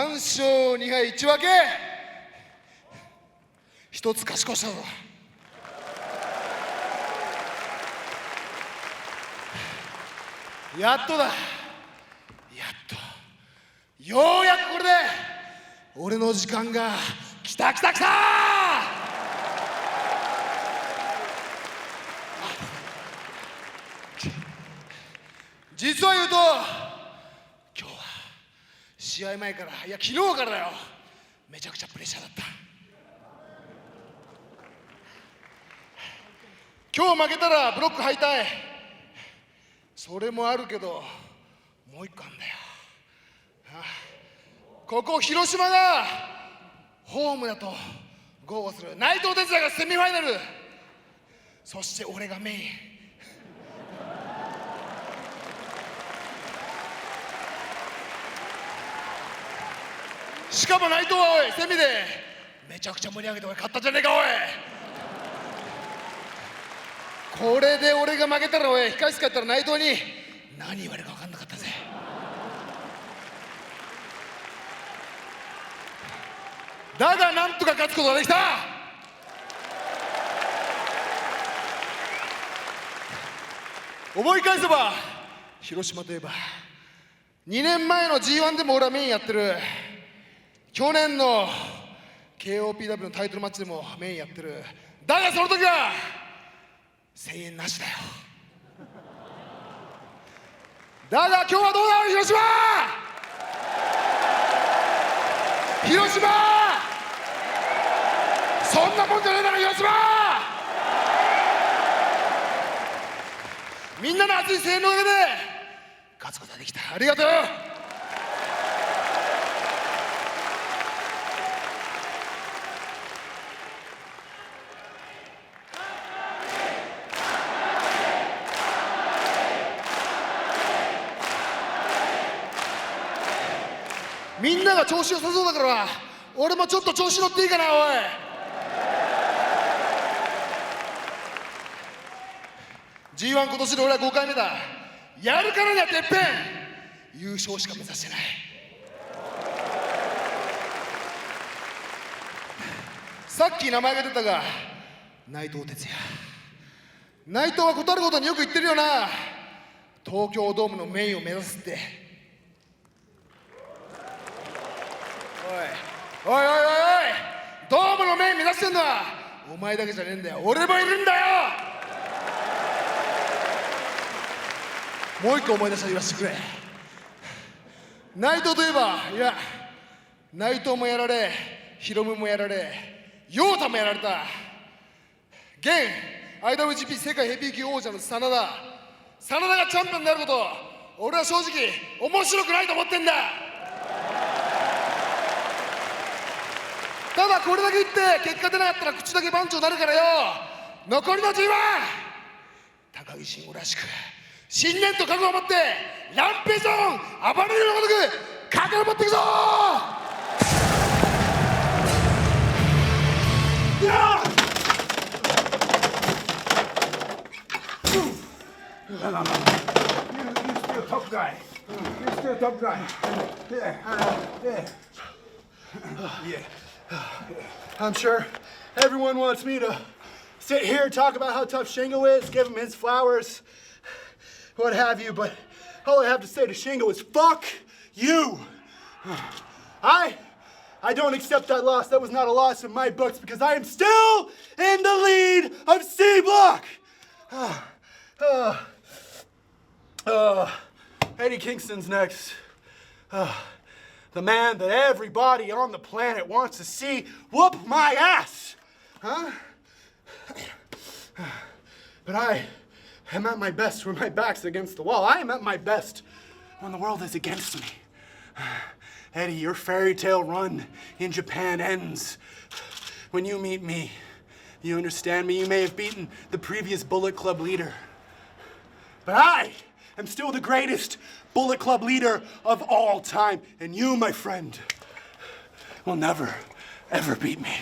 3勝2敗1分け、一つ勝ち越したぞ。やっとだ、やっと、ようやくこれで俺の時間が来た来た来た。実は言うと、今日は試合前から、いや昨日からだよ、めちゃくちゃプレッシャーだった。今日負けたらブロック敗退、それもあるけどもう一個あんだよ。ここ広島がホームだと豪語する内藤哲也がセミファイナル、そして俺がメイン。しかも内藤はおいセミでめちゃくちゃ盛り上げて俺勝ったじゃねえかおい。これで俺が負けたらおい、控室帰ったら内藤に何言われるか分かんなかったぜ。だがなんとか勝つことができた。思い返せば広島といえば2年前の G1 でも俺はメインやってる、去年の KOPW のタイトルマッチでもメインやってる。だがその時は声援なしだよ。だが今日はどうだ広島、広島、そんなもんじゃねえだろ広島。みんなの熱い声援のおかげで勝つことができた。ありがとう。みんなが調子良さそうだから俺もちょっと調子乗っていいかなおい。G1 今年で俺は5回目だ。やるからにはてっぺん優勝しか目指してない。さっき名前が出たが内藤哲也、内藤は断ることによく言ってるよな。東京ドームのメインを目指すって。おいおいおいおい、ドームのメイン目指してんのはお前だけじゃねえんだよ、俺もいるんだよ。もう一個思い出したら言わせてくれ。内藤といえば、いや内藤もやられヒロムもやられ陽太もやられた現 IWGP 世界ヘビー級王者の真田がチャンピオンになること、俺は正直面白くないと思ってんだ。ただこれだけ言って結果出なかったら口だけ番長になるからよ。残りの G1 高木慎吾らしく信念と覚悟を持ってランページョン暴れるのごとく駆け上っていくぞ。You're still a tough guy. You're still a tough guy. Yeah. I'm sure everyone wants me to sit here and talk about how tough Shingo is, give him his flowers, what have you, but all I have to say to Shingo is fuck you. I don't accept that loss. That was not a loss in my books because I am still in the lead of C Block. Eddie Kingston's next. The man that everybody on the planet wants to see whoop my ass. Huh? But I am at my best when my back's against the wall. I am at my best when the world is against me. Eddie, your fairy tale run in Japan ends when you meet me. You understand me? You may have beaten the previous Bullet Club leader, but I am still the greatest Bullet Club leader of all time. And you, my friend, will never, ever beat me.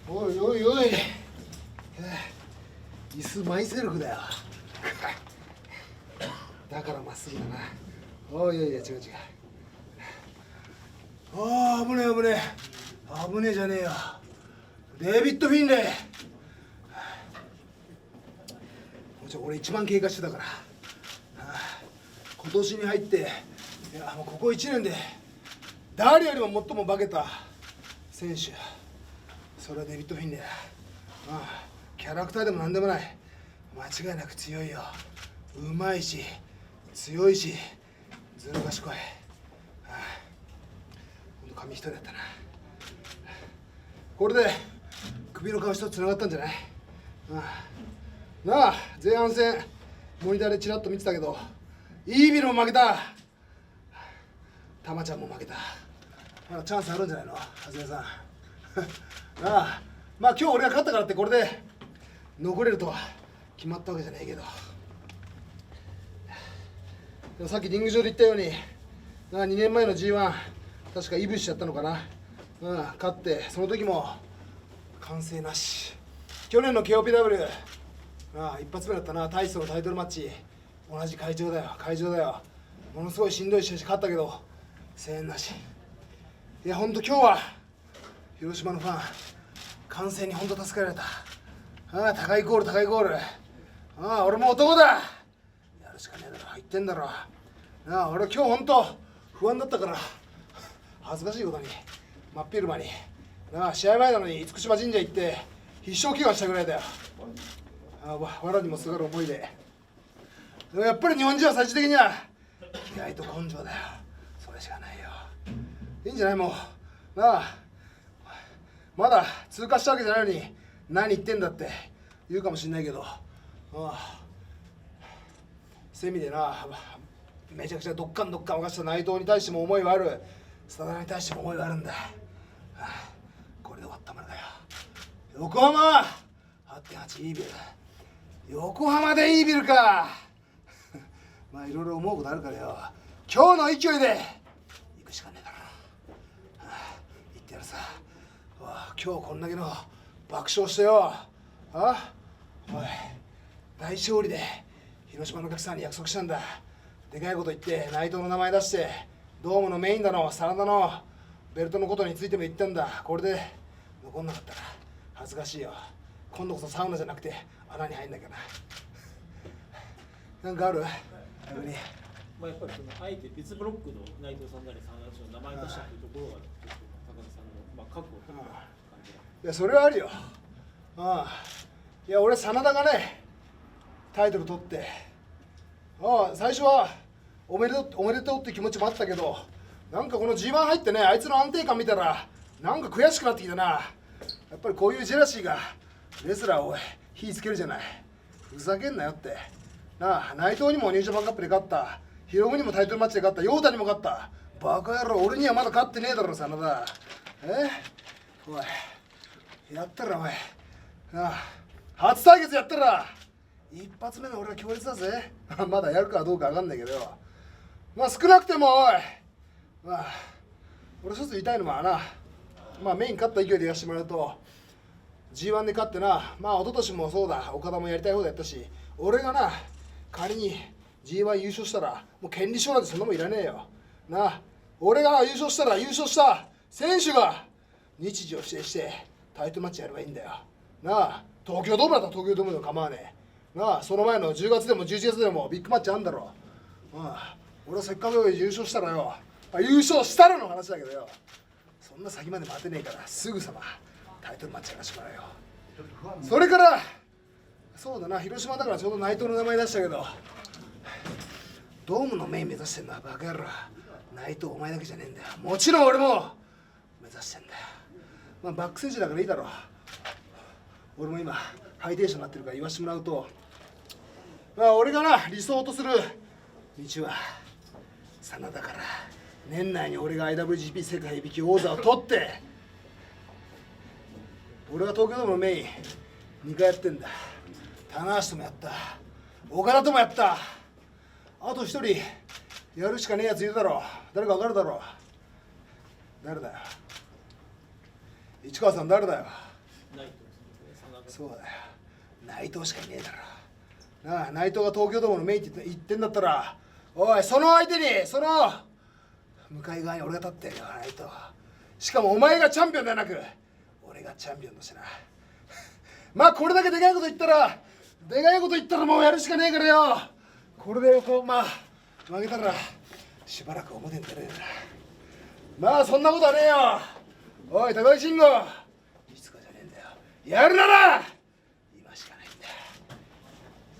おいおいおい、椅子マイセルフだよ。だからまっすぐだな。おいやいや違う違う。ああ危ねえ危ねえ危ねえじゃねえよ。デビッド・フィンレイ。俺一番経過してたから。今年に入って、いやもうここ1年で誰よりも最も化けた選手、それはデビッド・フィンレイだ。キャラクターでも何でもない。間違いなく強いよ。うまいし強いしずる賢い。ほんと紙一重だったな。これで首の皮一つつながったんじゃない？なあ、前半戦モニターでチラッと見てたけど、イービルも負けた、タマちゃんも負けた。まだチャンスあるんじゃないの、長谷川さん。なあ、まあ今日俺が勝ったからってこれで残れるとは決まったわけじゃねえけど、でもさっきリング上で言ったようになあ、2年前の G1 確かイブしちゃったのかな。勝ってその時も歓声なし。去年の KOPW、一発目だったな、タイソンのタイトルマッチ、同じ会場だよ。ものすごいしんどい試合し勝ったけど声援なし。いやほんと今日は広島のファン歓声にほんと助けられた。高いゴール。俺も男だ、やるしかねえだろ、入ってんだろ。俺今日ほんと不安だったから、恥ずかしいことに真っ昼間に試合前なのに厳島神社行って必勝祈願したぐらいだよ。わらにもすがる思いで。でもやっぱり日本人は最終的には気合と根性だよ。それしかないよ。いいんじゃない、もうまだ通過したわけじゃないのに何言ってんだって言うかもしんないけど、そういう意味でめちゃくちゃどっかん沸かした内藤に対しても思いはある、佐田に対しても思いはあるんだ。これで終わったまでだよ。横浜 8.8 イービル、横浜でイービルか。まあいろいろ思うことあるからよ、今日の勢いで行くしかねえだろ。言ってやるさ。今日こんだけの爆笑してよ、おい大勝利で広島のお客さんに約束したんだ。でかいこと言って内藤の名前出してドームのメインだの真田のベルトのことについても言ったんだ。これで残んなかったら恥ずかしいよ。今度こそサウナじゃなくて穴に入んなきゃな。なんかある？まあやっぱりそのあえて別ブロックの内藤さんなり真田氏の名前出したというところがちょっと高田さんの覚悟を取った感じが。いやそれはあるよ。いや俺真田がねタイトル取って最初はおめでとうって気持ちもあったけど、なんかこの G1 入ってね、あいつの安定感見たらなんか悔しくなってきたな。やっぱりこういうジェラシーがレスラーを火つけるじゃない。ふざけんなよって。内藤にもニュージャパンカップで勝った、ヒロムにもタイトルマッチで勝った、陽太にも勝った。バカ野郎、俺にはまだ勝ってねえだろ真田。おいやったらおい初対決やったら一発目の俺は強烈だぜ。まだやるかどうかわかんないけどよ、少なくてもおい俺一つ言いたいのはメイン勝った勢いでやらせてもらうと G1 で勝って一昨年もそうだ、岡田もやりたい方でやったし、俺が仮に G1 優勝したらもう権利書なんてそんなもんいらねえよ。俺が優勝したら優勝した選手が日時を指定してタイトルマッチやればいいんだよ。東京ドームだったら東京ドームでも構わねえ。その前の10月でも11月でもビッグマッチあんだろ。俺はせっかく優勝したらよ、優勝したらの話だけどよ、そんな先まで待てねえからすぐさまタイトルマッチやらせてもらうよ。それからそうだな、広島だからちょうど内藤の名前出したけど、ドームのメイン目指してんのはバカ野郎、内藤お前だけじゃねえんだよ。もちろん俺も目指してんだよ。バックステージだからいいだろう。俺も今ハイテンションになってるから言わしてもらうと、俺が理想とする道は真田から年内に俺が IWGP 世界ヘビー級王座を取って、俺は東京ドームのメイン2回やってんだ。棚橋ともやった、岡田ともやった、あと一人やるしかねえやついるだろ。誰か分かるだろう。誰だよ、市川さん誰だよ。そうだよ、内藤しかいねえだろ。内藤が東京ドームのメインって言ってんだったらおいその相手にその向かい側に俺が立ってやらないと。しかもお前がチャンピオンではなく俺がチャンピオンとしてな。まあこれだけでかいこと言ったらもうやるしかねえからよ。これでこうまあ負けたらしばらく表に出れねえな。まあそんなことはねえよ。おい高木慎吾いつかじゃねえんだよ。やるなら